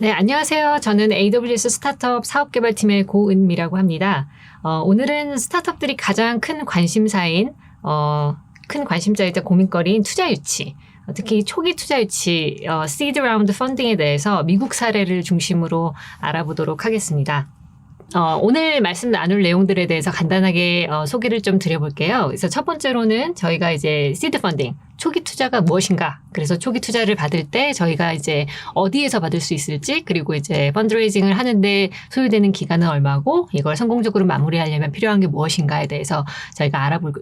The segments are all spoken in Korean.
네, 안녕하세요. 저는 AWS 스타트업 사업개발팀의 고은미라고 합니다. 오늘은 스타트업들이 가장 큰 관심사인, 큰 관심사이자 고민거리인 투자 유치, 특히 초기 투자 유치, seed round 펀딩에 대해서 미국 사례를 중심으로 알아보도록 하겠습니다. 오늘 말씀 나눌 내용들에 대해서 간단하게 소개를 좀 드려볼게요. 그래서 첫 번째로는 저희가 이제 seed 펀딩, 초기 투자가 무엇인가? 그래서 초기 투자를 받을 때 저희가 이제 어디에서 받을 수 있을지, 그리고 이제 펀드레이징을 하는데 소요되는 기간은 얼마고, 이걸 성공적으로 마무리하려면 필요한 게 무엇인가에 대해서 저희가 알아볼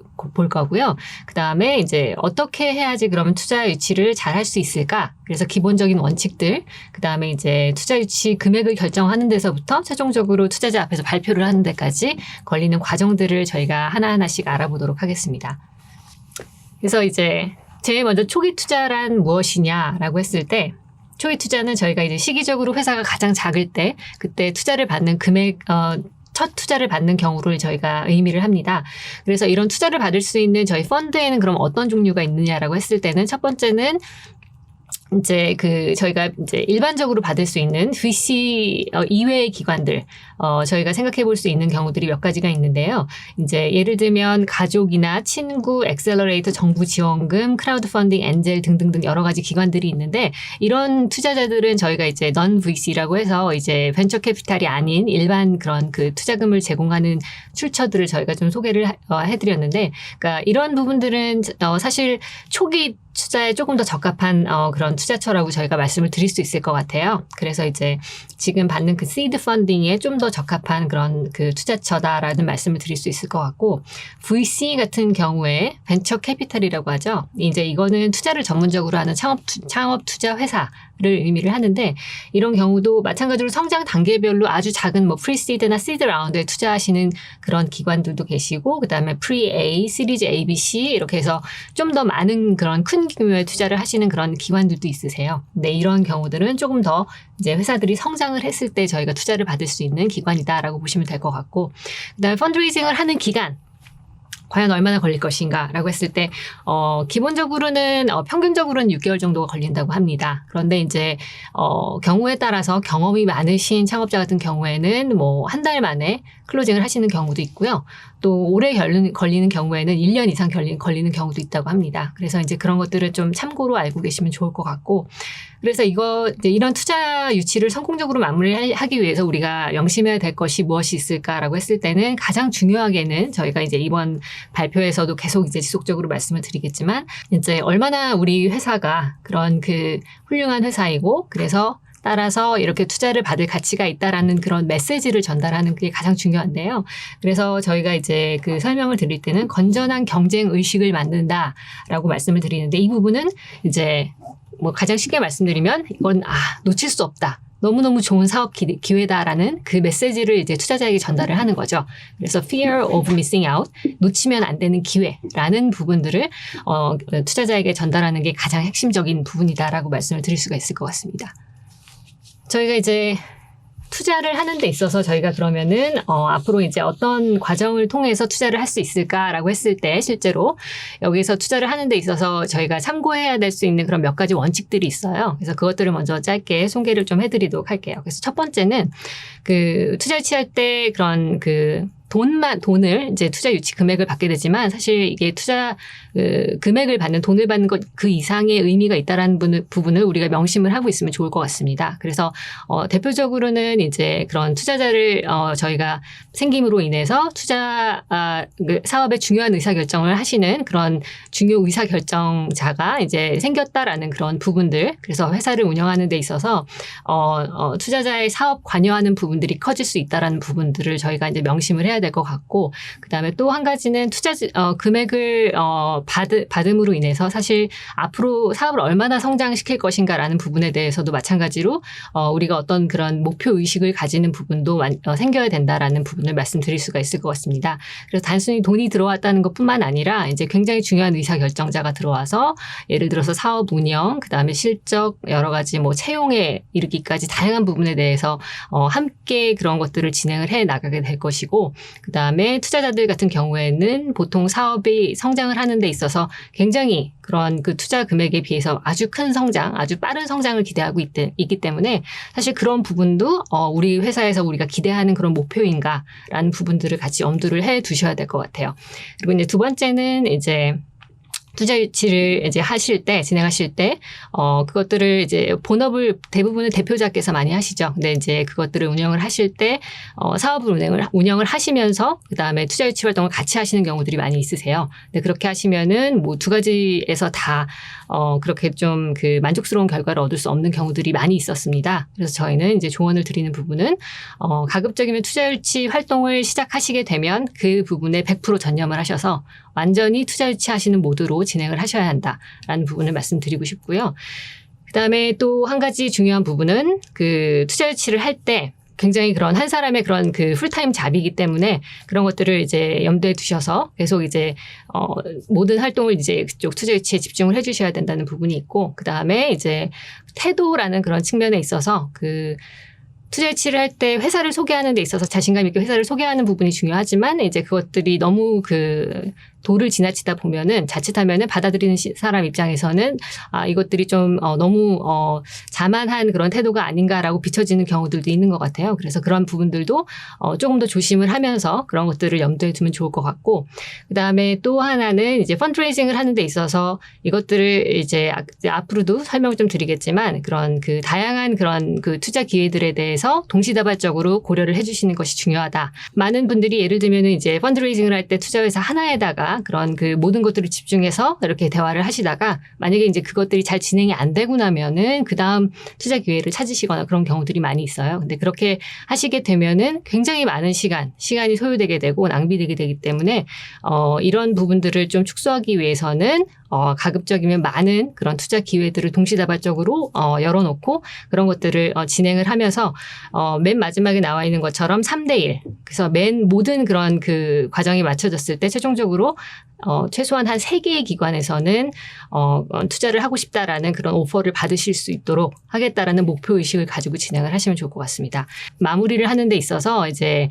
거고요. 그 다음에 이제 어떻게 해야지 그러면 투자 유치를 잘 할 수 있을까? 그래서 기본적인 원칙들, 그 다음에 이제 투자 유치 금액을 결정하는 데서부터 최종적으로 투자자 앞에서 발표를 하는 데까지 걸리는 과정들을 저희가 하나하나씩 알아보도록 하겠습니다. 그래서 이제 제일 먼저 초기 투자란 무엇이냐라고 했을 때, 초기 투자는 저희가 이제 시기적으로 회사가 가장 작을 때 그때 투자를 받는 금액, 첫 투자를 받는 경우를 저희가 의미를 합니다. 그래서 이런 투자를 받을 수 있는 저희 펀드에는 그럼 어떤 종류가 있느냐라고 했을 때는 첫 번째는 이제 저희가 이제 일반적으로 받을 수 있는 VC 이외의 기관들, 저희가 생각해 볼 수 있는 경우들이 몇 가지가 있는데요. 이제 예를 들면 가족이나 친구, 엑셀러레이터, 정부 지원금, 크라우드 펀딩, 엔젤 등등등 여러 가지 기관들이 있는데, 이런 투자자들은 저희가 이제 non VC라고 해서 이제 벤처 캐피탈이 아닌 일반 그런 투자금을 제공하는 출처들을 저희가 좀 소개를 해드렸는데, 그러니까 이런 부분들은 사실 초기 투자에 조금 더 적합한 그런 투자처라고 저희가 말씀을 드릴 수 있을 것 같아요. 그래서 이제 지금 받는 seed 펀딩에 좀 더 적합한 그런 투자처다라는 말씀을 드릴 수 있을 것 같고, VC 같은 경우에 벤처 캐피탈이라고 하죠. 이제 이거는 투자를 전문적으로 하는 창업 투자 회사를 의미를 하는데, 이런 경우도 마찬가지로 성장 단계별로 아주 작은 프리시드나 시드 라운드에 투자하시는 그런 기관들도 계시고, 그다음에 프리-A, 시리즈 A, B, C 이렇게 해서 좀 더 많은 그런 큰 규모의 투자를 하시는 그런 기관들도 있으세요. 근데 이런 경우들은 조금 더 이제 회사들이 성장을 했을 때 저희가 투자를 받을 수 있는 기관이다라고 보시면 될 것 같고, 그다음에 펀드레이징을 하는 기간, 과연 얼마나 걸릴 것인가 라고 했을 때, 기본적으로는, 평균적으로는 6개월 정도가 걸린다고 합니다. 그런데 이제, 경우에 따라서 경험이 많으신 창업자 같은 경우에는 한 달 만에 클로징을 하시는 경우도 있고요. 또 오래 걸리는 경우에는 1년 이상 걸리는 경우도 있다고 합니다. 그래서 이제 그런 것들을 좀 참고로 알고 계시면 좋을 것 같고, 그래서 이제 이런 투자 유치를 성공적으로 마무리하기 위해서 우리가 명심해야 될 것이 무엇이 있을까라고 했을 때는, 가장 중요하게는 저희가 이제 이번 발표에서도 계속 이제 지속적으로 말씀을 드리겠지만, 이제 얼마나 우리 회사가 그런 훌륭한 회사이고, 그래서 따라서 이렇게 투자를 받을 가치가 있다라는 그런 메시지를 전달하는 게 가장 중요한데요. 그래서 저희가 이제 설명을 드릴 때는 건전한 경쟁 의식을 만든다라고 말씀을 드리는데, 이 부분은 이제 가장 쉽게 말씀드리면 이건 놓칠 수 없다, 너무너무 좋은 사업 기회다라는 그 메시지를 이제 투자자에게 전달을 하는 거죠. 그래서 fear of missing out, 놓치면 안 되는 기회라는 부분들을 투자자에게 전달하는 게 가장 핵심적인 부분이다라고 말씀을 드릴 수가 있을 것 같습니다. 저희가 이제 투자를 하는 데 있어서 저희가 그러면은 앞으로 이제 어떤 과정을 통해서 투자를 할 수 있을까라고 했을 때, 실제로 여기서 투자를 하는 데 있어서 저희가 참고해야 될 수 있는 그런 몇 가지 원칙들이 있어요. 그래서 그것들을 먼저 짧게 소개를 좀 해드리도록 할게요. 그래서 첫 번째는 투자 유치할 때 그런 돈을 이제 투자 유치 금액을 받게 되지만, 사실 이게 투자 금액을 받는, 돈을 받는 것 그 이상의 의미가 있다라는 부분을 우리가 명심을 하고 있으면 좋을 것 같습니다. 그래서 대표적으로는 이제 그런 투자자를 저희가 생김으로 인해서 사업의 중요한 의사결정을 하시는 그런 중요 의사결정자가 이제 생겼다라는 그런 부분들, 그래서 회사를 운영하는 데 있어서 투자자의 사업 관여하는 부분들이 커질 수 있다라는 부분들을 저희가 이제 명심을 해야 될 것 같고, 그다음에 또 한 가지는 금액을 받음으로 인해서 사실 앞으로 사업을 얼마나 성장시킬 것인가라는 부분에 대해서도 마찬가지로 우리가 어떤 그런 목표 의식을 가지는 부분도 생겨야 된다라는 부분을 말씀드릴 수가 있을 것 같습니다. 그래서 단순히 돈이 들어왔다는 것뿐만 아니라 이제 굉장히 중요한 의사결정자가 들어와서, 예를 들어서 사업 운영, 그다음에 실적, 여러 가지 채용에 이르기까지 다양한 부분에 대해서 함께 그런 것들을 진행을 해 나가게 될 것이고, 그다음에 투자자들 같은 경우에는 보통 사업이 성장을 하는 데 있어서 굉장히 그런 그 투자 금액에 비해서 아주 큰 성장, 아주 빠른 성장을 기대하고 있기 때문에 사실 그런 부분도 우리 회사에서 우리가 기대하는 그런 목표인가라는 부분들을 같이 염두를 해 두셔야 될 것 같아요. 그리고 이제 두 번째는 이제 투자 유치를 이제 진행하실 때, 그것들을 이제 본업을 대부분은 대표자께서 많이 하시죠. 근데 이제 그것들을 운영을 하실 때, 사업을 운영을 하시면서, 그 다음에 투자 유치 활동을 같이 하시는 경우들이 많이 있으세요. 근데 그렇게 하시면은 뭐 두 가지에서 다, 그렇게 좀 그 만족스러운 결과를 얻을 수 없는 경우들이 많이 있었습니다. 그래서 저희는 이제 조언을 드리는 부분은, 가급적이면 투자 유치 활동을 시작하시게 되면 그 부분에 100% 전념을 하셔서 완전히 투자 유치하시는 모드로 진행을 하셔야 한다라는 부분을 말씀드리고 싶고요. 그다음에 또 한 가지 중요한 부분은 그 투자 유치를 할 때 굉장히 그런 한 사람의 그런 그 풀타임 잡이기 때문에 그런 것들을 이제 염두에 두셔서 계속 이제 모든 활동을 이제 그쪽 투자 유치에 집중을 해 주셔야 된다는 부분이 있고, 그다음에 이제 태도라는 그런 측면에 있어서 그 투자 유치를 할 때 회사를 소개하는 데 있어서 자신감 있게 회사를 소개하는 부분이 중요하지만 이제 그것들이 너무 그 도를 지나치다 보면은 자칫하면은 받아들이는 사람 입장에서는 이것들이 좀 너무 자만한 그런 태도가 아닌가라고 비춰지는 경우들도 있는 것 같아요. 그래서 그런 부분들도 조금 더 조심을 하면서 그런 것들을 염두에 두면 좋을 것 같고, 그다음에 또 하나는 이제 펀드레이징을 하는 데 있어서 이것들을 이제 앞으로도 설명을 좀 드리겠지만 그런 그 다양한 그런 그 투자 기회들에 대해서 동시다발적으로 고려를 해주시는 것이 중요하다. 많은 분들이 예를 들면은 이제 펀드레이징을 할 때 투자회사 하나에다가 그런 그 모든 것들을 집중해서 이렇게 대화를 하시다가 만약에 이제 그것들이 잘 진행이 안 되고 나면은 그 다음 투자 기회를 찾으시거나 그런 경우들이 많이 있어요. 근데 그렇게 하시게 되면은 굉장히 많은 시간이 소요되게 되고 낭비되게 되기 때문에 이런 부분들을 좀 축소하기 위해서는 가급적이면 많은 그런 투자 기회들을 동시다발적으로 열어놓고 그런 것들을 진행을 하면서 맨 마지막에 나와 있는 것처럼 3대1. 그래서 모든 그런 그 과정이 맞춰졌을 때 최종적으로 최소한 한 3개의 기관에서는 투자를 하고 싶다라는 그런 오퍼를 받으실 수 있도록 하겠다라는 목표의식을 가지고 진행을 하시면 좋을 것 같습니다. 마무리를 하는 데 있어서 이제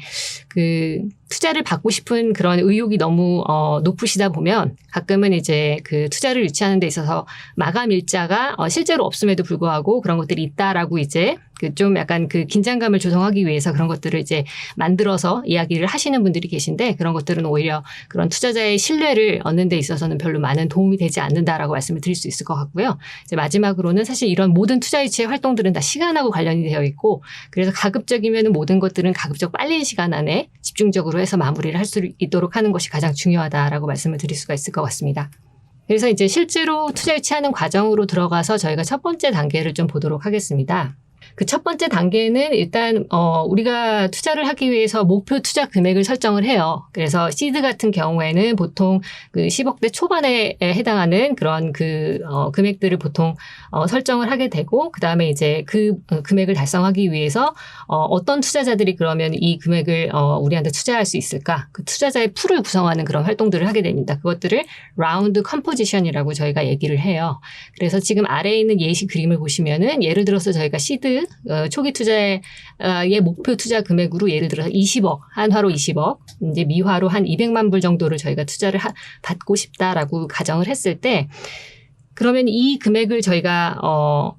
그 투자를 받고 싶은 그런 의욕이 너무 높으시다 보면 가끔은 이제 그 투자를 유치하는 데 있어서 마감 일자가 실제로 없음에도 불구하고 그런 것들이 있다라고 이제 그 좀 약간 그 긴장감을 조성하기 위해서 그런 것들을 이제 만들어서 이야기를 하시는 분들이 계신데 그런 것들은 오히려 그런 투자자의 신뢰를 얻는 데 있어서는 별로 많은 도움이 되지 않는다라고 말씀을 드릴 수 있을 것 같고요. 이제 마지막으로는 사실 이런 모든 투자 유치의 활동들은 다 시간하고 관련이 되어 있고 그래서 가급적이면 모든 것들은 가급적 빨린 시간 안에 집중적으로 해서 마무리를 할 수 있도록 하는 것이 가장 중요하다라고 말씀을 드릴 수가 있을 것 같습니다. 그래서 이제 실제로 투자 유치하는 과정으로 들어가서 저희가 첫 번째 단계를 좀 보도록 하겠습니다. 그 첫 번째 단계는 일단 우리가 투자를 하기 위해서 목표 투자 금액을 설정을 해요. 그래서 시드 같은 경우에는 보통 그 10억대 초반에 해당하는 그런 그 금액들을 보통 설정을 하게 되고 그다음에 이제 그 금액을 달성하기 위해서 어떤 투자자들이 그러면 이 금액을 우리한테 투자할 수 있을까? 그 투자자의 풀을 구성하는 그런 활동들을 하게 됩니다. 그것들을 라운드 컴포지션이라고 저희가 얘기를 해요. 그래서 지금 아래에 있는 예시 그림을 보시면은 예를 들어서 저희가 시드 초기 투자의 목표 투자 금액으로 예를 들어서 20억, 한화로 20억, 이제 미화로 한 200만 불 정도를 저희가 투자를 받고 싶다라고 가정을 했을 때 그러면 이 금액을 저희가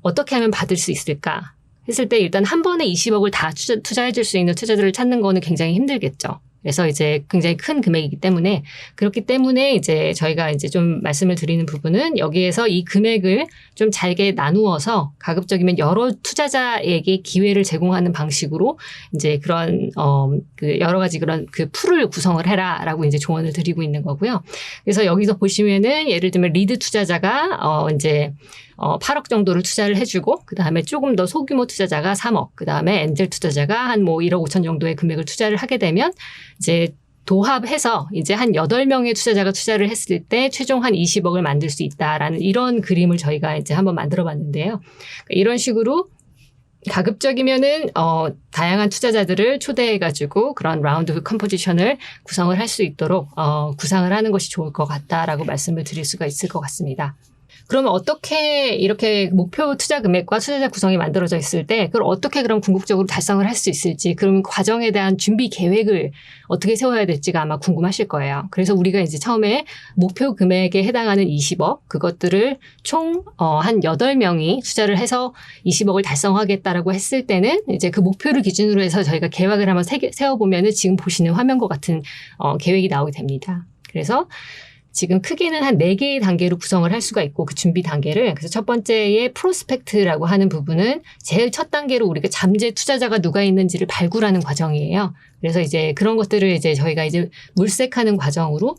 어떻게 하면 받을 수 있을까 했을 때 일단 한 번에 20억을 다 투자해 줄 수 있는 투자자를 찾는 거는 굉장히 힘들겠죠. 그래서 이제 굉장히 큰 금액이기 때문에 그렇기 때문에 이제 저희가 이제 좀 말씀을 드리는 부분은 여기에서 이 금액을 좀 잘게 나누어서 가급적이면 여러 투자자에게 기회를 제공하는 방식으로 이제 그런 그 여러 가지 그런 그 풀을 구성을 해라라고 이제 조언을 드리고 있는 거고요. 그래서 여기서 보시면은 예를 들면 리드 투자자가 이제 8억 정도를 투자를 해주고 그 다음에 조금 더 소규모 투자자가 3억, 그 다음에 엔젤 투자자가 한 뭐 1억 5천 정도의 금액을 투자를 하게 되면 이제 도합해서 이제 한 8명의 투자자가 투자를 했을 때 최종 한 20억을 만들 수 있다라는 이런 그림을 저희가 이제 한번 만들어 봤는데요. 이런 식으로 가급적이면은 다양한 투자자들을 초대해가지고 그런 라운드 컴포지션을 구성을 할 수 있도록 구상을 하는 것이 좋을 것 같다라고 말씀을 드릴 수가 있을 것 같습니다. 그러면 어떻게 이렇게 목표 투자 금액과 투자자 구성이 만들어져 있을 때 그걸 어떻게 그럼 궁극적으로 달성을 할 수 있을지, 그럼 과정에 대한 준비 계획을 어떻게 세워야 될지가 아마 궁금하실 거예요. 그래서 우리가 이제 처음에 목표 금액에 해당하는 20억, 그것들을 총 한 8명이 투자를 해서 20억을 달성하겠다라고 했을 때는 이제 그 목표를 기준으로 해서 저희가 계획을 한번 세워보면은 지금 보시는 화면과 같은 계획이 나오게 됩니다. 그래서 지금 크게는 한 4개의 단계로 구성을 할 수가 있고, 그 준비 단계를. 그래서 첫 번째의 프로스펙트라고 하는 부분은 제일 첫 단계로 우리가 잠재 투자자가 누가 있는지를 발굴하는 과정이에요. 그래서 이제 그런 것들을 이제 저희가 이제 물색하는 과정으로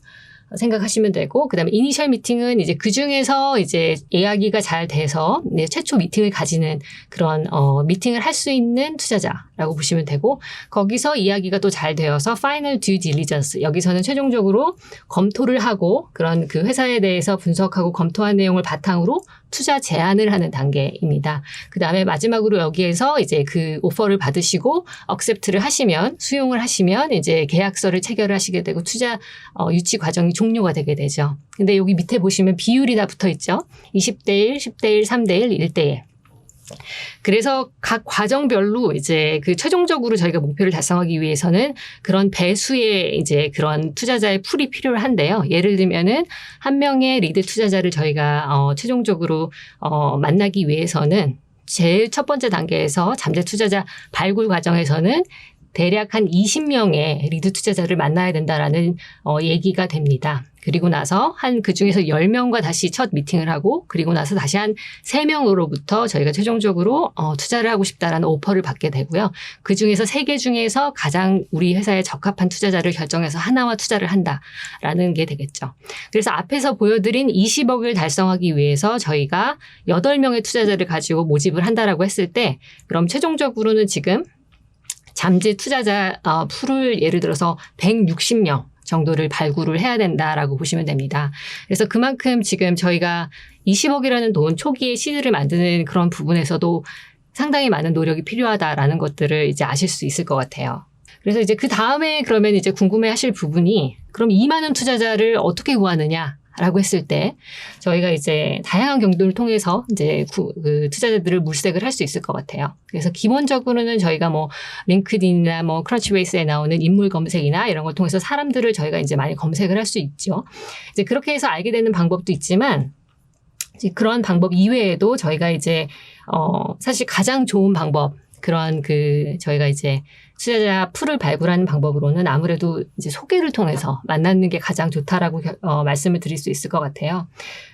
생각하시면 되고, 그 다음에 이니셜 미팅은 이제 그 중에서 이제 이야기가 잘 돼서 최초 미팅을 가지는 그런 미팅을 할 수 있는 투자자라고 보시면 되고, 거기서 이야기가 또 잘 되어서 파이널 듀 딜리전스, 여기서는 최종적으로 검토를 하고 그런 그 회사에 대해서 분석하고 검토한 내용을 바탕으로 투자 제안을 하는 단계입니다. 그 다음에 마지막으로 여기에서 이제 그 오퍼를 받으시고 액셉트를 하시면, 수용을 하시면 이제 계약서를 체결을 하시게 되고 투자 유치 과정이 종료가 되게 되죠. 근데 여기 밑에 보시면 비율이 다 붙어 있죠. 20대 1, 10대 1, 3대 1, 1대 1. 그래서 각 과정별로 이제 그 최종적으로 저희가 목표를 달성하기 위해서는 그런 배수의 이제 그런 투자자의 풀이 필요한데요. 예를 들면은 한 명의 리드 투자자를 저희가 최종적으로 만나기 위해서는 제일 첫 번째 단계에서 잠재 투자자 발굴 과정에서는 대략 한 20명의 리드 투자자를 만나야 된다라는 얘기가 됩니다. 그리고 나서 그 중에서 10명과 다시 첫 미팅을 하고, 그리고 나서 다시 한 3명으로부터 저희가 최종적으로 투자를 하고 싶다라는 오퍼를 받게 되고요. 그 중에서 3개 중에서 가장 우리 회사에 적합한 투자자를 결정해서 하나와 투자를 한다라는 게 되겠죠. 그래서 앞에서 보여드린 20억을 달성하기 위해서 저희가 8명의 투자자를 가지고 모집을 한다라고 했을 때, 그럼 최종적으로는 지금 잠재 투자자 풀을 예를 들어서 160명 정도를 발굴을 해야 된다라고 보시면 됩니다. 그래서 그만큼 지금 저희가 20억이라는 돈, 초기에 시드를 만드는 그런 부분에서도 상당히 많은 노력이 필요하다라는 것들을 이제 아실 수 있을 것 같아요. 그래서 이제 그 다음에 그러면 이제 궁금해 하실 부분이, 그럼 이 많은 투자자를 어떻게 구하느냐? 라고 했을 때 저희가 이제 다양한 경로를 통해서 이제 그 투자자들을 물색을 할 수 있을 것 같아요. 그래서 기본적으로는 저희가 뭐 링크드인이나 뭐 크런치베이스에 나오는 인물 검색이나 이런 걸 통해서 사람들을 저희가 이제 많이 검색을 할 수 있죠. 이제 그렇게 해서 알게 되는 방법도 있지만, 이제 그런 방법 이외에도 저희가 이제 사실 가장 좋은 방법, 그런 저희가 이제 투자자 풀을 발굴하는 방법으로는 아무래도 이제 소개를 통해서 만나는 게 가장 좋다라고 말씀을 드릴 수 있을 것 같아요.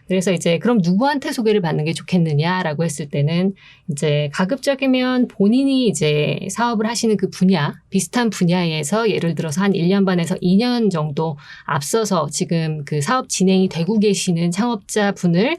그래서 이제 그럼 누구한테 소개를 받는 게 좋겠느냐라고 했을 때는 이제 가급적이면 본인이 이제 사업을 하시는 그 분야, 비슷한 분야에서 예를 들어서 한 1년 반에서 2년 정도 앞서서 지금 그 사업 진행이 되고 계시는 창업자 분을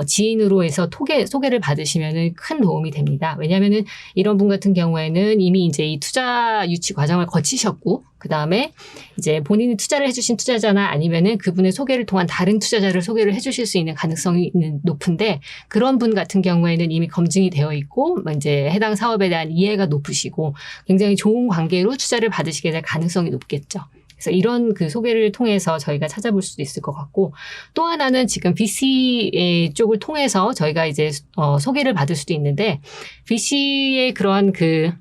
지인으로 해서 소개를 받으시면은 큰 도움이 됩니다. 왜냐하면은 이런 분 같은 경우에는 이미 이제 이 투자 유치 과정을 거치셨고, 그 다음에 이제 본인이 투자를 해주신 투자자나 아니면은 그분의 소개를 통한 다른 투자자를 소개를 해주실 수 있는 가능성이 높은데, 그런 분 같은 경우에는 이미 검증이 되어 있고 이제 해당 사업에 대한 이해가 높으시고 굉장히 좋은 관계로 투자를 받으시게 될 가능성이 높겠죠. 그래서 이런 그 소개를 통해서 저희가 찾아볼 수도 있을 것 같고, 또 하나는 지금 VC 쪽을 통해서 저희가 이제 소개를 받을 수도 있는데, VC의 그런 그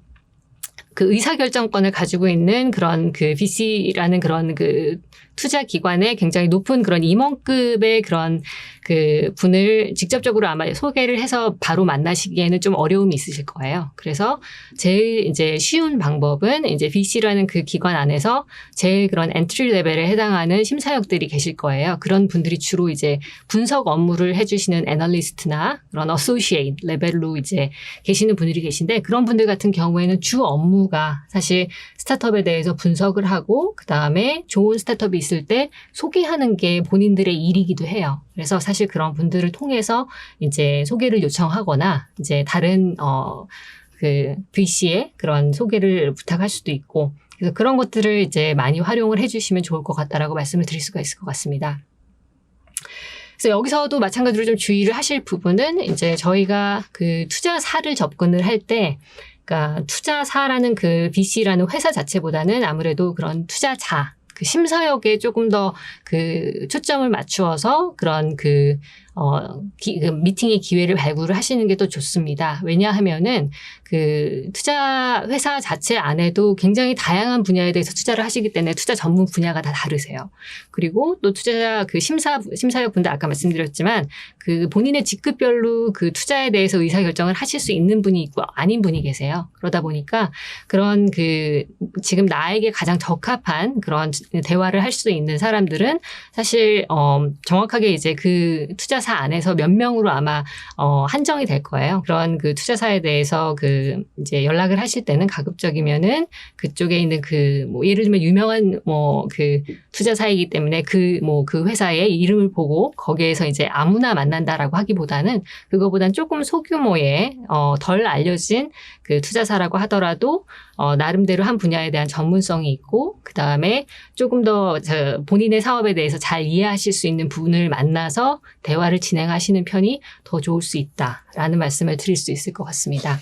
의사결정권을 가지고 있는 그런 그 VC라는 그런 그 투자 기관에 굉장히 높은 그런 임원급의 그런 그 분을 직접적으로 아마 소개를 해서 바로 만나시기에는 좀 어려움이 있으실 거예요. 그래서 제일 이제 쉬운 방법은 이제 VC라는 그 기관 안에서 제일 그런 엔트리 레벨에 해당하는 심사역들이 계실 거예요. 그런 분들이 주로 이제 분석 업무를 해주시는 애널리스트나 그런 어소시에이트 레벨로 이제 계시는 분들이 계신데, 그런 분들 같은 경우에는 주 업무가 사실 스타트업에 대해서 분석을 하고 그 다음에 좋은 스타트업이 있을 때 소개하는 게 본인들의 일이기도 해요. 그래서 사실 그런 분들을 통해서 이제 소개를 요청하거나 이제 다른 그 VC의 그런 소개를 부탁할 수도 있고, 그래서 그런 것들을 이제 많이 활용을 해주시면 좋을 것 같다라고 말씀을 드릴 수가 있을 것 같습니다. 그래서 여기서도 마찬가지로 좀 주의를 하실 부분은, 이제 저희가 그 투자사를 접근을 할 때, 그러니까 투자사라는 그 VC라는 회사 자체보다는 아무래도 그런 투자자, 그 심사역에 조금 더 그 초점을 맞추어서 그런 그 그 미팅의 기회를 발굴을 하시는 게 더 좋습니다. 왜냐하면은 그 투자 회사 자체 안에도 굉장히 다양한 분야에 대해서 투자를 하시기 때문에 투자 전문 분야가 다 다르세요. 그리고 또 투자 그 심사위원분들 아까 말씀드렸지만 그 본인의 직급별로 그 투자에 대해서 의사결정을 하실 수 있는 분이 있고 아닌 분이 계세요. 그러다 보니까 그런 그 지금 나에게 가장 적합한 그런 대화를 할 수 있는 사람들은 사실 정확하게 이제 그 투자사 안에서 몇 명으로 아마 한정이 될 거예요. 그런 그 투자사에 대해서 그 이제 연락을 하실 때는 가급적이면은 그쪽에 있는 그 뭐 예를 들면 유명한 뭐 그 투자사이기 때문에 그 회사의 이름을 보고 거기에서 이제 아무나 만난다라고 하기보다는 그거보단 조금 소규모의 덜 알려진 그 투자사라고 하더라도 나름대로 한 분야에 대한 전문성이 있고 그다음에 조금 더 본인의 사업에 대해서 잘 이해하실 수 있는 분을 만나서 대화를 진행하시는 편이 더 좋을 수 있다라는 말씀을 드릴 수 있을 것 같습니다.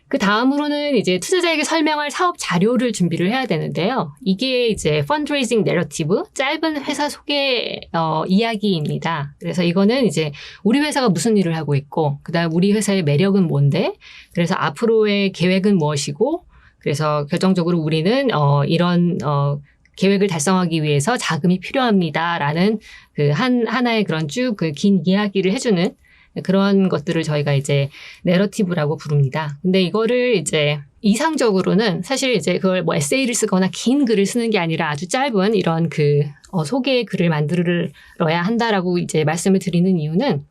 그 다음으로는 이제 투자자에게 설명할 사업 자료를 준비를 해야 되는데요. 이게 이제 펀드레이징 내러티브, 짧은 회사 소개 이야기입니다. 그래서 이거는 이제 우리 회사가 무슨 일을 하고 있고, 그다음 우리 회사의 매력은 뭔데, 그래서 앞으로의 계획은 무엇이고, 그래서 결정적으로 우리는 이런 계획을 달성하기 위해서 자금이 필요합니다라는 그 하나의 그런 쭉 그 긴 이야기를 해주는 그런 것들을 저희가 이제 내러티브라고 부릅니다. 근데 이거를 이제 이상적으로는 사실 이제 그걸 뭐 에세이를 쓰거나 긴 글을 쓰는 게 아니라 아주 짧은 이런 그 소개의 글을 만들어야 한다라고 이제 말씀을 드리는 이유는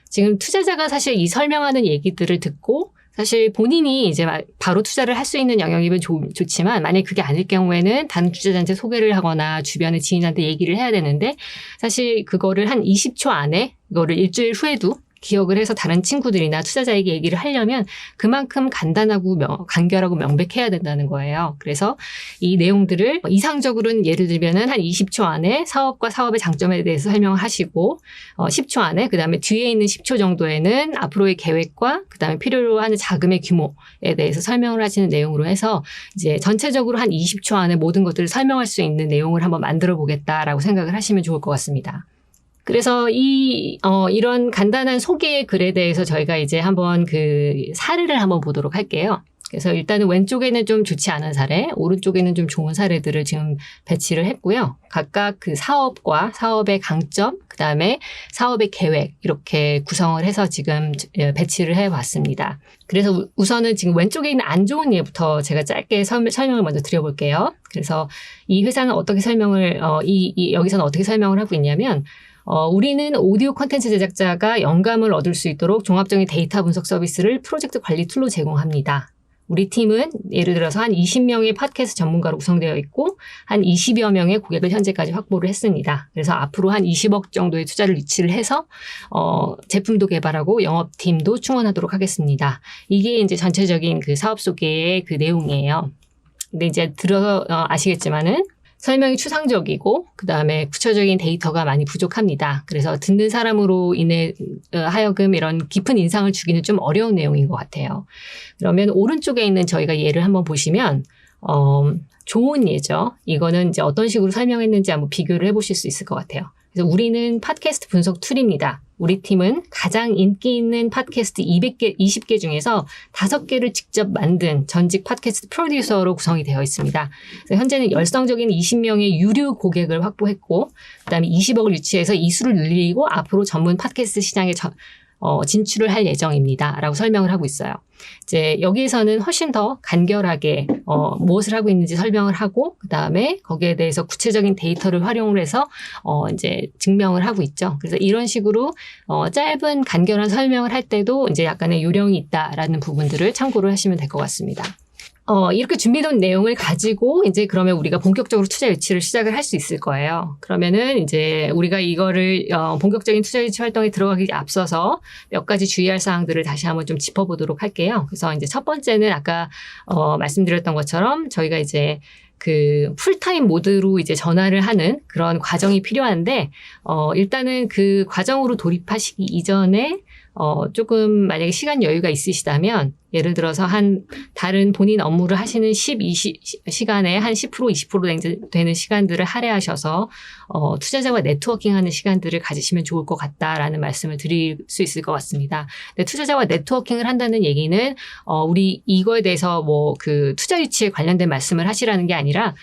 지금 투자자가 사실 이 설명하는 얘기들을 듣고 사실 본인이 이제 바로 투자를 할 수 있는 영역이면 좋지만 만약에 그게 아닐 경우에는 다른 투자자한테 소개를 하거나 주변의 지인한테 얘기를 해야 되는데 사실 그거를 한 20초 안에 이거를 일주일 후에도 기억을 해서 다른 친구들이나 투자자에게 얘기를 하려면 그만큼 간단하고 간결하고 명백해야 된다는 거예요. 그래서 이 내용들을 이상적으로는 예를 들면은 한 20초 안에 사업과 사업의 장점에 대해서 설명을 하시고 10초 안에 그다음에 뒤에 있는 10초 정도에는 앞으로의 계획과 그다음에 필요로 하는 자금의 규모에 대해서 설명을 하시는 내용으로 해서 이제 전체적으로 한 20초 안에 모든 것들을 설명할 수 있는 내용을 한번 만들어 보겠다라고 생각을 하시면 좋을 것 같습니다. 그래서 이런 간단한 소개 글에 대해서 저희가 이제 한번 그 사례를 한번 보도록 할게요. 그래서 일단은 왼쪽에는 좀 좋지 않은 사례, 오른쪽에는 좀 좋은 사례들을 지금 배치를 했고요. 각각 그 사업과 사업의 강점, 그 다음에 사업의 계획 이렇게 구성을 해서 지금 배치를 해봤습니다. 그래서 우선은 지금 왼쪽에 있는 안 좋은 예부터 제가 짧게 설명을 먼저 드려볼게요. 그래서 이 회사는 어떻게 여기서는 어떻게 설명을 하고 있냐면 우리는 오디오 콘텐츠 제작자가 영감을 얻을 수 있도록 종합적인 데이터 분석 서비스를 프로젝트 관리 툴로 제공합니다. 우리 팀은 예를 들어서 한 20명의 팟캐스트 전문가로 구성되어 있고 한 20여 명의 고객을 현재까지 확보를 했습니다. 그래서 앞으로 한 20억 정도의 투자를 유치를 해서 제품도 개발하고 영업팀도 충원하도록 하겠습니다. 이게 이제 전체적인 그 사업 소개의 그 내용이에요. 근데 이제 아시겠지만은 설명이 추상적이고 그다음에 구체적인 데이터가 많이 부족합니다. 그래서 듣는 사람으로 인해 하여금 이런 깊은 인상을 주기는 좀 어려운 내용인 것 같아요. 그러면 오른쪽에 있는 저희가 예를 한번 보시면 좋은 예죠. 이거는 이제 어떤 식으로 설명했는지 한번 비교를 해보실 수 있을 것 같아요. 그래서 우리는 팟캐스트 분석 툴입니다. 우리 팀은 가장 인기 있는 팟캐스트 20개 중에서 5개를 직접 만든 전직 팟캐스트 프로듀서로 구성이 되어 있습니다. 그래서 현재는 열성적인 20명의 유료 고객을 확보했고 그다음에 20억을 유치해서 이 수를 늘리고 앞으로 전문 팟캐스트 시장에 진출을 할 예정입니다. 라고 설명을 하고 있어요. 이제 여기에서는 훨씬 더 간결하게 무엇을 하고 있는지 설명을 하고 그다음에 거기에 대해서 구체적인 데이터를 활용을 해서 이제 증명을 하고 있죠. 그래서 이런 식으로 짧은 간결한 설명을 할 때도 이제 약간의 요령이 있다라는 부분들을 참고를 하시면 될 것 같습니다. 이렇게 준비된 내용을 가지고 이제 그러면 우리가 본격적으로 투자 유치를 시작을 할 수 있을 거예요. 그러면은 이제 우리가 이거를 본격적인 투자 유치 활동에 들어가기 앞서서 몇 가지 주의할 사항들을 다시 한번 좀 짚어보도록 할게요. 그래서 이제 첫 번째는 아까 말씀드렸던 것처럼 저희가 이제 그 풀타임 모드로 이제 전환을 하는 그런 과정이 필요한데 일단은 그 과정으로 돌입하시기 이전에 조금 만약에 시간 여유가 있으시다면 예를 들어서 다른 본인 업무를 하시는 12시간에 한 10%, 20% 되는 시간들을 할애하셔서 투자자와 네트워킹하는 시간들을 가지시면 좋을 것 같다라는 말씀을 드릴 수 있을 것 같습니다. 근데 투자자와 네트워킹을 한다는 얘기는 우리 이거에 대해서 뭐 그 투자 유치에 관련된 말씀을 하시라는 게 아니라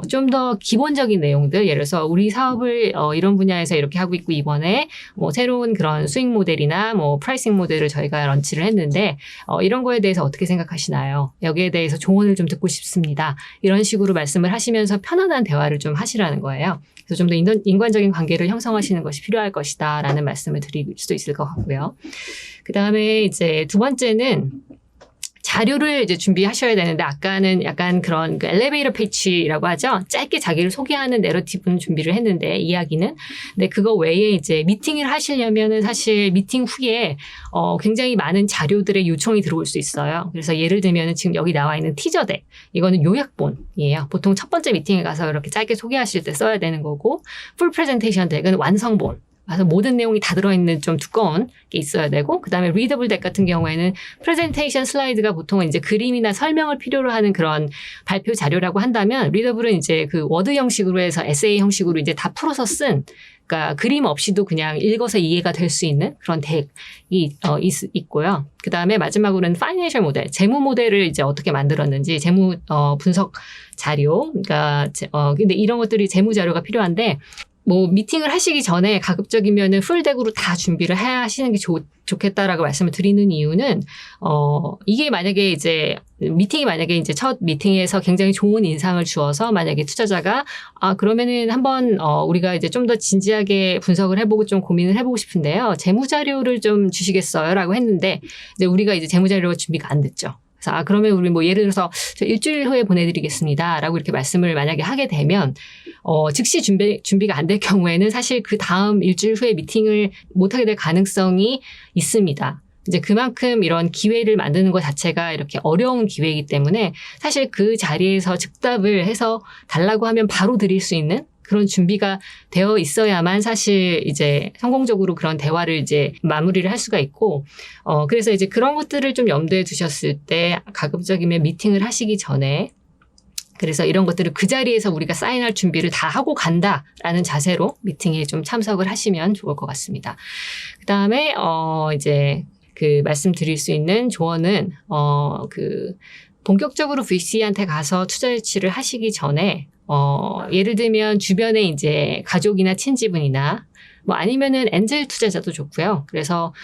좀 더 기본적인 내용들, 예를 들어서 우리 사업을 이런 분야에서 이렇게 하고 있고 이번에 뭐 새로운 그런 수익 모델이나 뭐 프라이싱 모델을 저희가 런치를 했는데 이런 거에 대해서 어떻게 생각하시나요? 여기에 대해서 조언을 좀 듣고 싶습니다. 이런 식으로 말씀을 하시면서 편안한 대화를 좀 하시라는 거예요. 그래서 좀 더 인간적인 관계를 형성하시는 것이 필요할 것이다 라는 말씀을 드릴 수도 있을 것 같고요. 그 다음에 이제 두 번째는 자료를 이제 준비하셔야 되는데, 아까는 약간 그런 그 엘리베이터 피치라고 하죠. 짧게 자기를 소개하는 내러티브는 준비를 했는데, 이야기는. 근데 그거 외에 이제 미팅을 하시려면은 사실 미팅 후에 굉장히 많은 자료들의 요청이 들어올 수 있어요. 그래서 예를 들면은 지금 여기 나와 있는 티저덱, 이거는 요약본이에요. 보통 첫 번째 미팅에 가서 이렇게 짧게 소개하실 때 써야 되는 거고, 풀 프레젠테이션 덱은 완성본. 그래서 모든 내용이 다 들어있는 좀 두꺼운 게 있어야 되고, 그 다음에 리더블 덱 같은 경우에는 프레젠테이션 슬라이드가 보통은 이제 그림이나 설명을 필요로 하는 그런 발표 자료라고 한다면, 리더블은 이제 그 워드 형식으로 해서 에세이 형식으로 이제 다 풀어서 쓴, 그러니까 그림 없이도 그냥 읽어서 이해가 될 수 있는 그런 덱이 있고요. 그 다음에 마지막으로는 파이낸셜 모델, 재무 모델을 이제 어떻게 만들었는지, 재무 분석 자료, 그러니까 근데 이런 것들이 재무 자료가 필요한데, 뭐 미팅을 하시기 전에 가급적이면은 풀덱으로 다 준비를 하시는 게 좋겠다라고 말씀을 드리는 이유는 이게 만약에 이제 미팅이 만약에 이제 첫 미팅에서 굉장히 좋은 인상을 주어서 만약에 투자자가 그러면은 한번 우리가 이제 좀 더 진지하게 분석을 해보고 좀 고민을 해보고 싶은데요. 재무 자료를 좀 주시겠어요라고 했는데 이제 우리가 이제 재무 자료가 준비가 안 됐죠. 그러면 우리 뭐 예를 들어서 저 일주일 후에 보내드리겠습니다 라고 이렇게 말씀을 만약에 하게 되면 즉시 준비가 안 될 경우에는 사실 그 다음 일주일 후에 미팅을 못하게 될 가능성이 있습니다. 이제 그만큼 이런 기회를 만드는 것 자체가 이렇게 어려운 기회이기 때문에 사실 그 자리에서 즉답을 해서 달라고 하면 바로 드릴 수 있는 그런 준비가 되어 있어야만 사실 이제 성공적으로 그런 대화를 이제 마무리를 할 수가 있고, 그래서 이제 그런 것들을 좀 염두에 두셨을 때 가급적이면 미팅을 하시기 전에, 그래서 이런 것들을 그 자리에서 우리가 사인할 준비를 다 하고 간다라는 자세로 미팅에 좀 참석을 하시면 좋을 것 같습니다. 그 다음에, 이제 그 말씀드릴 수 있는 조언은, 본격적으로 VC한테 가서 투자 유치를 하시기 전에 예를 들면 주변에 이제 가족이나 친지분이나 뭐 아니면은 엔젤 투자자도 좋고요. 그래서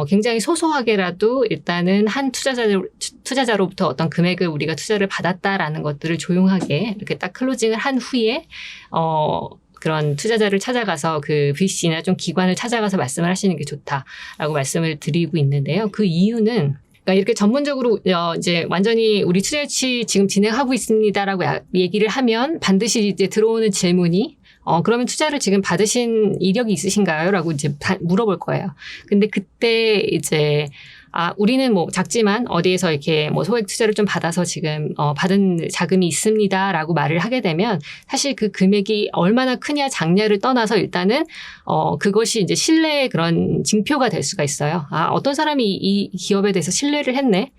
굉장히 소소하게라도 일단은 한 투자자로부터 어떤 금액을 우리가 투자를 받았다라는 것들을 조용하게 이렇게 딱 클로징을 한 후에 그런 투자자를 찾아가서 그 VC나 좀 기관을 찾아가서 말씀을 하시는 게 좋다라고 말씀을 드리고 있는데요. 그 이유는 그러니까 이렇게 전문적으로 이제 완전히 우리 투자 유치 지금 진행하고 있습니다라고 얘기를 하면 반드시 이제 들어오는 질문이 그러면 투자를 지금 받으신 이력이 있으신가요? 라고 이제 물어볼 거예요. 근데 그때 이제 우리는 뭐 작지만 어디에서 이렇게 뭐 소액 투자를 좀 받아서 지금 받은 자금이 있습니다라고 말을 하게 되면 사실 그 금액이 얼마나 크냐 작냐를 떠나서 일단은 그것이 이제 신뢰의 그런 징표가 될 수가 있어요. 어떤 사람이 이 기업에 대해서 신뢰를 했네.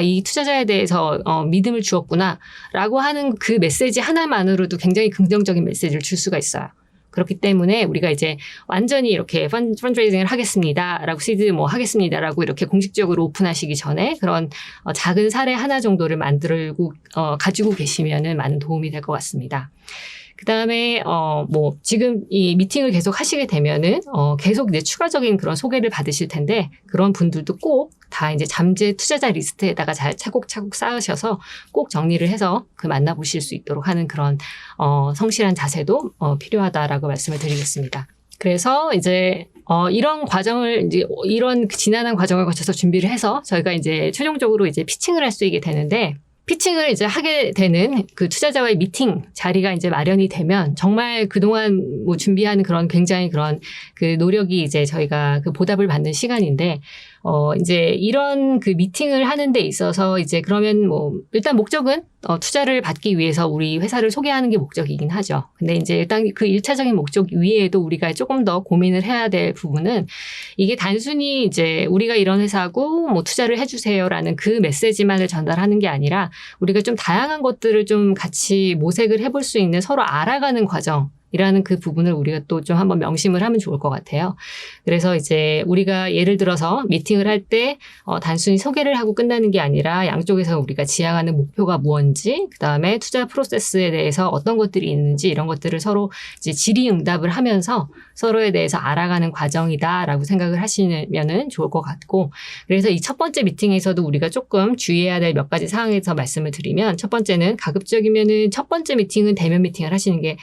이 투자자에 대해서 믿음을 주었구나라고 하는 그 메시지 하나만으로도 굉장히 긍정적인 메시지를 줄 수가 있어요. 그렇기 때문에 우리가 이제 완전히 이렇게 펀드레이징을 하겠습니다라고 시드 뭐 하겠습니다라고 이렇게 공식적으로 오픈하시기 전에 그런 작은 사례 하나 정도를 만들고 가지고 계시면은 많은 도움이 될 것 같습니다. 그 다음에, 뭐, 지금 이 미팅을 계속 하시게 되면은, 계속 이제 추가적인 그런 소개를 받으실 텐데, 그런 분들도 꼭 다 이제 잠재 투자자 리스트에다가 잘 차곡차곡 쌓으셔서 꼭 정리를 해서 만나보실 수 있도록 하는 그런, 성실한 자세도, 필요하다라고 말씀을 드리겠습니다. 그래서 이제, 이런 과정을, 이제, 이런 지난한 과정을 거쳐서 준비를 해서 저희가 이제 최종적으로 이제 피칭을 할 수 있게 되는데, 피칭을 이제 하게 되는 그 투자자와의 미팅 자리가 이제 마련이 되면 정말 그동안 뭐 준비하는 그런 굉장히 그런 그 노력이 이제 저희가 그 보답을 받는 시간인데, 이제 이런 그 미팅을 하는 데 있어서 이제 그러면 뭐 일단 목적은 투자를 받기 위해서 우리 회사를 소개하는 게 목적이긴 하죠. 근데 이제 일단 그 1차적인 목적 위에도 우리가 조금 더 고민을 해야 될 부분은 이게 단순히 이제 우리가 이런 회사고 뭐 투자를 해주세요라는 그 메시지만을 전달하는 게 아니라 우리가 좀 다양한 것들을 좀 같이 모색을 해볼 수 있는 서로 알아가는 과정. 이라는 그 부분을 우리가 또 좀 한번 명심을 하면 좋을 것 같아요. 그래서 이제 우리가 예를 들어서 미팅을 할 때 단순히 소개를 하고 끝나는 게 아니라 양쪽에서 우리가 지향하는 목표가 무언지, 그 다음에 투자 프로세스에 대해서 어떤 것들이 있는지 이런 것들을 서로 이제 질의응답을 하면서 서로에 대해서 알아가는 과정이다라고 생각을 하시면은 좋을 것 같고, 그래서 이 첫 번째 미팅에서도 우리가 조금 주의해야 될 몇 가지 사항에서 말씀을 드리면, 첫 번째는 가급적이면은 첫 번째 미팅은 대면 미팅을 하시는 게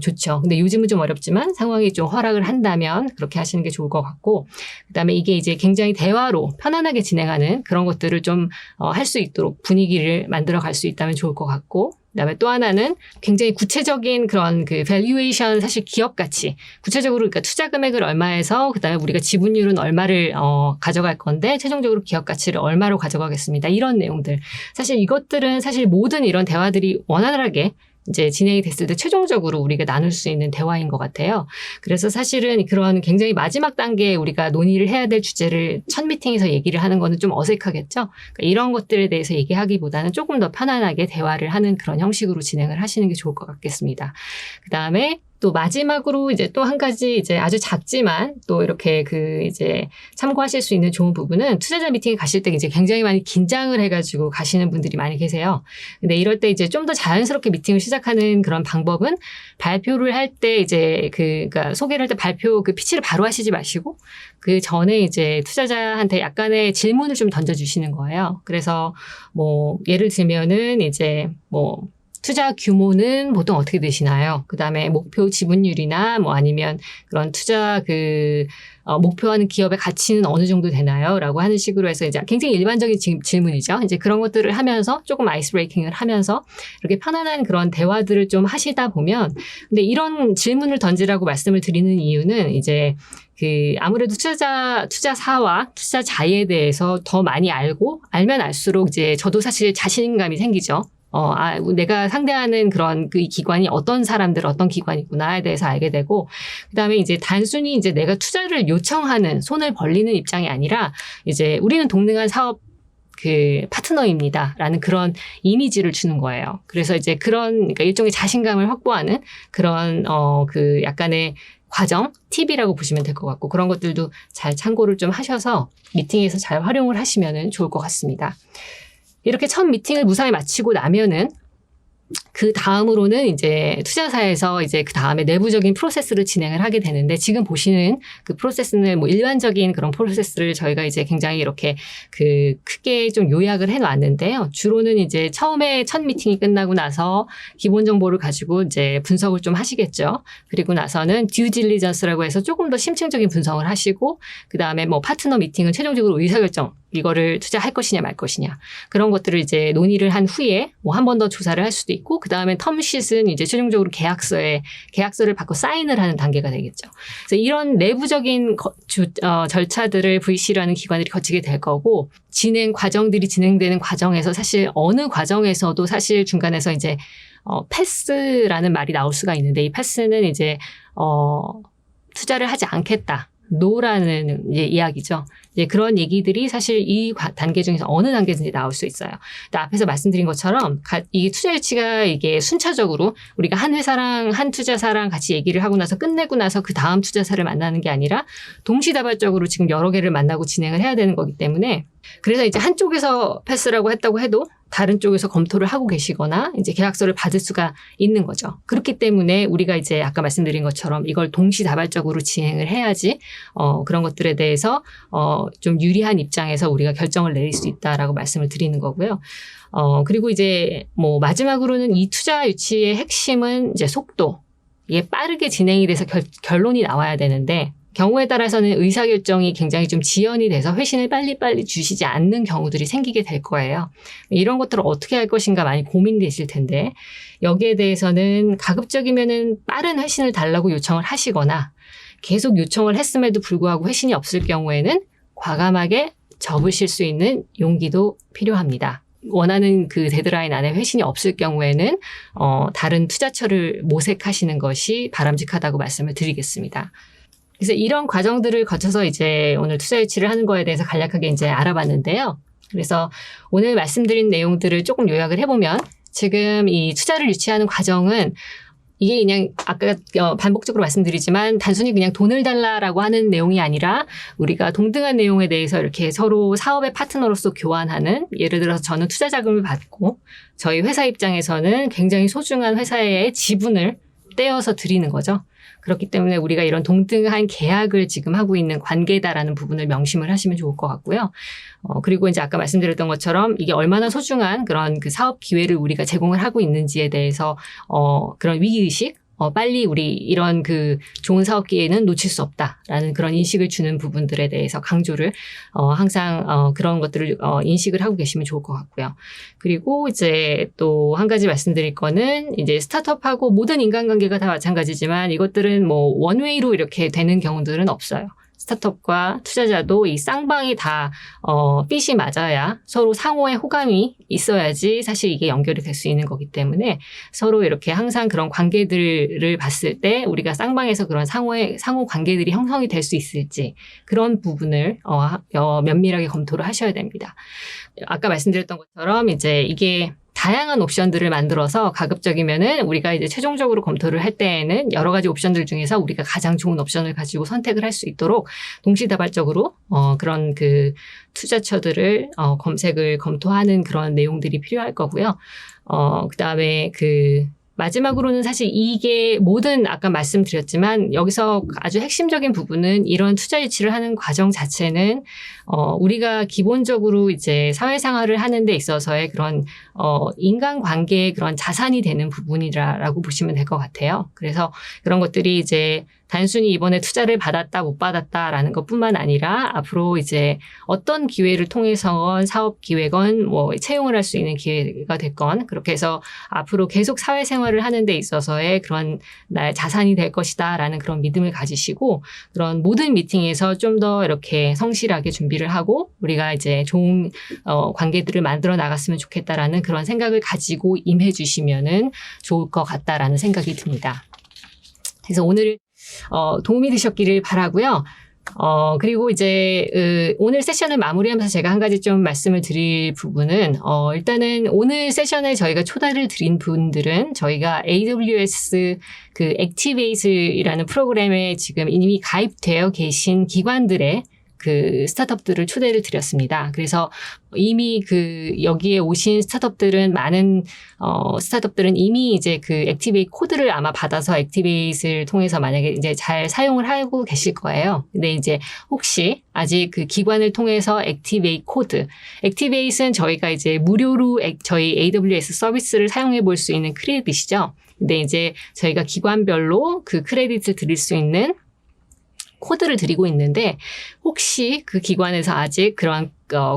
좋죠. 근데 요즘은 좀 어렵지만 상황이 좀 허락을 한다면 그렇게 하시는 게 좋을 것 같고, 그다음에 이게 이제 굉장히 대화로 편안하게 진행하는 그런 것들을 좀 할 수 있도록 분위기를 만들어 갈 수 있다면 좋을 것 같고, 그다음에 또 하나는 굉장히 구체적인 그런 그 밸류에이션, 사실 기업 가치, 구체적으로 그러니까 투자 금액을 얼마에서 그다음에 우리가 지분율은 얼마를 가져갈 건데 최종적으로 기업 가치를 얼마로 가져가겠습니다. 이런 내용들, 사실 이것들은 사실 모든 이런 대화들이 원활하게 이제 진행이 됐을 때 최종적으로 우리가 나눌 수 있는 대화인 것 같아요. 그래서 사실은 그런 굉장히 마지막 단계에 우리가 논의를 해야 될 주제를 첫 미팅에서 얘기를 하는 거는 좀 어색하겠죠. 그러니까 이런 것들에 대해서 얘기하기보다는 조금 더 편안하게 대화를 하는 그런 형식으로 진행을 하시는 게 좋을 것 같겠습니다. 그 다음에 또 마지막으로 이제 또 한 가지 이제 아주 작지만 또 이렇게 그 이제 참고하실 수 있는 좋은 부분은, 투자자 미팅에 가실 때 이제 굉장히 많이 긴장을 해가지고 가시는 분들이 많이 계세요. 근데 이럴 때 이제 좀 더 자연스럽게 미팅을 시작하는 그런 방법은, 발표를 할 때 이제 그러니까 소개를 할 때 발표 그 피치를 바로 하시지 마시고 그 전에 이제 투자자한테 약간의 질문을 좀 던져주시는 거예요. 그래서 뭐 예를 들면은 이제 뭐 투자 규모는 보통 어떻게 되시나요? 그 다음에 목표 지분율이나 뭐 아니면 그런 투자 목표하는 기업의 가치는 어느 정도 되나요? 라고 하는 식으로 해서 이제 굉장히 일반적인 질문이죠. 이제 그런 것들을 하면서 조금 아이스 브레이킹을 하면서 이렇게 편안한 그런 대화들을 좀 하시다 보면, 근데 이런 질문을 던지라고 말씀을 드리는 이유는 이제 아무래도 투자사와 투자자에 대해서 더 많이 알면 알수록 이제 저도 사실 자신감이 생기죠. 내가 상대하는 그런 그 기관이 어떤 사람들, 어떤 기관이구나에 대해서 알게 되고, 그 다음에 이제 단순히 이제 내가 투자를 요청하는, 손을 벌리는 입장이 아니라, 이제 우리는 동등한 사업 파트너입니다. 라는 그런 이미지를 주는 거예요. 그래서 이제 그러니까 일종의 자신감을 확보하는 그런, 약간의 과정, 팁이라고 보시면 될 것 같고, 그런 것들도 잘 참고를 좀 하셔서 미팅에서 잘 활용을 하시면 좋을 것 같습니다. 이렇게 첫 미팅을 무사히 마치고 나면은 그 다음으로는 이제 투자사에서 이제 그 다음에 내부적인 프로세스를 진행을 하게 되는데, 지금 보시는 그 프로세스는 뭐 일반적인 그런 프로세스를 저희가 이제 굉장히 이렇게 크게 좀 요약을 해 놨는데요. 주로는 이제 처음에 첫 미팅이 끝나고 나서 기본 정보를 가지고 이제 분석을 좀 하시겠죠. 그리고 나서는 듀 딜리전스라고 해서 조금 더 심층적인 분석을 하시고, 그 다음에 뭐 파트너 미팅은 최종적으로 의사결정, 이거를 투자할 것이냐 말 것이냐, 그런 것들을 이제 논의를 한 후에 뭐 한 번 더 조사를 할 수도 있고, 그 다음에 텀쉿은 이제 최종적으로 계약서를 받고 사인을 하는 단계가 되겠죠. 그래서 이런 내부적인 절차들을 VC라는 기관들이 거치게 될 거고, 과정들이 진행되는 과정에서 사실 어느 과정에서도 사실 중간에서 이제 패스라는 말이 나올 수가 있는데, 이 패스는 이제 투자를 하지 않겠다, 노라는 이야기죠. 이제 그런 얘기들이 사실 이 단계 중에서 어느 단계든지 나올 수 있어요. 근데 앞에서 말씀드린 것처럼 이 투자 유치가 이게 순차적으로 우리가 한 회사랑 한 투자사랑 같이 얘기를 하고 나서 끝내고 나서 그 다음 투자사를 만나는 게 아니라 동시다발적으로 지금 여러 개를 만나고 진행을 해야 되는 거기 때문에, 그래서 이제 한쪽에서 패스라고 했다고 해도 다른 쪽에서 검토를 하고 계시거나 이제 계약서를 받을 수가 있는 거죠. 그렇기 때문에 우리가 이제 아까 말씀드린 것처럼 이걸 동시다발적으로 진행을 해야지 그런 것들에 대해서 좀 유리한 입장에서 우리가 결정을 내릴 수 있다라고 말씀을 드리는 거고요. 그리고 이제 뭐 마지막으로는 이 투자 유치의 핵심은 이제 속도. 이게 빠르게 진행이 돼서 결론이 나와야 되는데, 경우에 따라서는 의사결정이 굉장히 좀 지연이 돼서 회신을 빨리빨리 주시지 않는 경우들이 생기게 될 거예요. 이런 것들을 어떻게 할 것인가 많이 고민되실 텐데, 여기에 대해서는 가급적이면은 빠른 회신을 달라고 요청을 하시거나, 계속 요청을 했음에도 불구하고 회신이 없을 경우에는 과감하게 접으실 수 있는 용기도 필요합니다. 원하는 그 데드라인 안에 회신이 없을 경우에는 다른 투자처를 모색하시는 것이 바람직하다고 말씀을 드리겠습니다. 그래서 이런 과정들을 거쳐서 이제 오늘 투자 유치를 하는 거에 대해서 간략하게 이제 알아봤는데요. 그래서 오늘 말씀드린 내용들을 조금 요약을 해보면 지금 이 투자를 유치하는 과정은 이게 그냥 아까 반복적으로 말씀드리지만 단순히 그냥 돈을 달라라고 하는 내용이 아니라 우리가 동등한 내용에 대해서 이렇게 서로 사업의 파트너로서 교환하는, 예를 들어서 저는 투자 자금을 받고 저희 회사 입장에서는 굉장히 소중한 회사의 지분을 떼어서 드리는 거죠. 그렇기 때문에 우리가 이런 동등한 계약을 지금 하고 있는 관계다라는 부분을 명심을 하시면 좋을 것 같고요. 그리고 이제 아까 말씀드렸던 것처럼 이게 얼마나 소중한 그런 그 사업 기회를 우리가 제공을 하고 있는지에 대해서 그런 위기의식, 빨리 우리 이런 그 좋은 사업 기회는 놓칠 수 없다라는 그런 인식을 주는 부분들에 대해서 강조를 항상 그런 것들을 인식을 하고 계시면 좋을 것 같고요. 그리고 이제 또 한 가지 말씀드릴 거는 이제 스타트업하고 모든 인간관계가 다 마찬가지지만 이것들은 뭐 원웨이로 이렇게 되는 경우들은 없어요. 스타트업과 투자자도 이 쌍방이 다 핏이 맞아야 서로 상호의 호감이 있어야지 사실 이게 연결이 될 수 있는 거기 때문에 서로 이렇게 항상 그런 관계들을 봤을 때 우리가 쌍방에서 그런 상호 관계들이 형성이 될 수 있을지 그런 부분을 면밀하게 검토를 하셔야 됩니다. 아까 말씀드렸던 것처럼 이제 이게 다양한 옵션들을 만들어서 가급적이면은 우리가 이제 최종적으로 검토를 할 때에는 여러 가지 옵션들 중에서 우리가 가장 좋은 옵션을 가지고 선택을 할 수 있도록 동시다발적으로 그런 그 투자처들을 검토하는 그런 내용들이 필요할 거고요. 그다음에 마지막으로는 사실 이게 모든 아까 말씀드렸지만 여기서 아주 핵심적인 부분은 이런 투자 유치를 하는 과정 자체는 우리가 기본적으로 이제 사회생활을 하는 데 있어서의 그런 인간관계의 그런 자산이 되는 부분이라고 보시면 될 것 같아요. 그래서 그런 것들이 이제 단순히 이번에 투자를 받았다 못 받았다라는 것뿐만 아니라 앞으로 이제 어떤 기회를 통해서 사업 기회건 뭐 채용을 할 수 있는 기회가 됐건 그렇게 해서 앞으로 계속 사회생활을 하는 데 있어서의 그런 나의 자산이 될 것이다라는 그런 믿음을 가지시고 그런 모든 미팅에서 좀 더 이렇게 성실하게 준비를 하고 우리가 이제 좋은 관계들을 만들어 나갔으면 좋겠다라는 그런 생각을 가지고 임해 주시면은 좋을 것 같다라는 생각이 듭니다. 그래서 오늘 도움이 되셨기를 바라고요. 그리고 이제 오늘 세션을 마무리하면서 제가 한 가지 좀 말씀을 드릴 부분은 일단은 오늘 세션에 저희가 초대를 드린 분들은 저희가 AWS 그 액티베이트라는 프로그램에 지금 이미 가입되어 계신 기관들의 그 스타트업들을 초대를 드렸습니다. 그래서 이미 여기에 오신 스타트업들은 많은 스타트업들은 이미 이제 그 액티베이트 코드를 아마 받아서 액티베이트를 통해서 만약에 이제 잘 사용을 하고 계실 거예요. 근데 이제 혹시 아직 그 기관을 통해서 액티베이트 코드, 액티베이트는 저희가 이제 무료로 저희 AWS 서비스를 사용해 볼 수 있는 크레딧이죠. 근데 이제 저희가 기관별로 그 크레딧을 드릴 수 있는 코드를 드리고 있는데 혹시 그 기관에서 아직 그런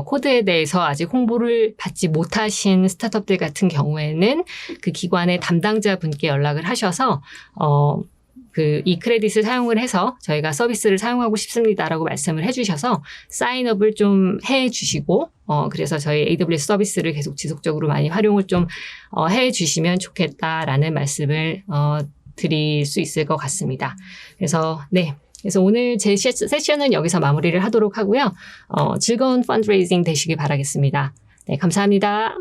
코드에 대해서 아직 홍보를 받지 못하신 스타트업들 같은 경우에는 그 기관의 담당자분께 연락을 하셔서 이 크레딧을 사용을 해서 저희가 서비스를 사용하고 싶습니다라고 말씀을 해주셔서 사인업을 좀 해주시고 그래서 저희 AWS 서비스를 계속 지속적으로 많이 활용을 좀 해주시면 좋겠다라는 말씀을 드릴 수 있을 것 같습니다. 그래서 오늘 제 세션은 여기서 마무리를 하도록 하고요. 즐거운 펀드레이징 되시길 바라겠습니다. 네, 감사합니다.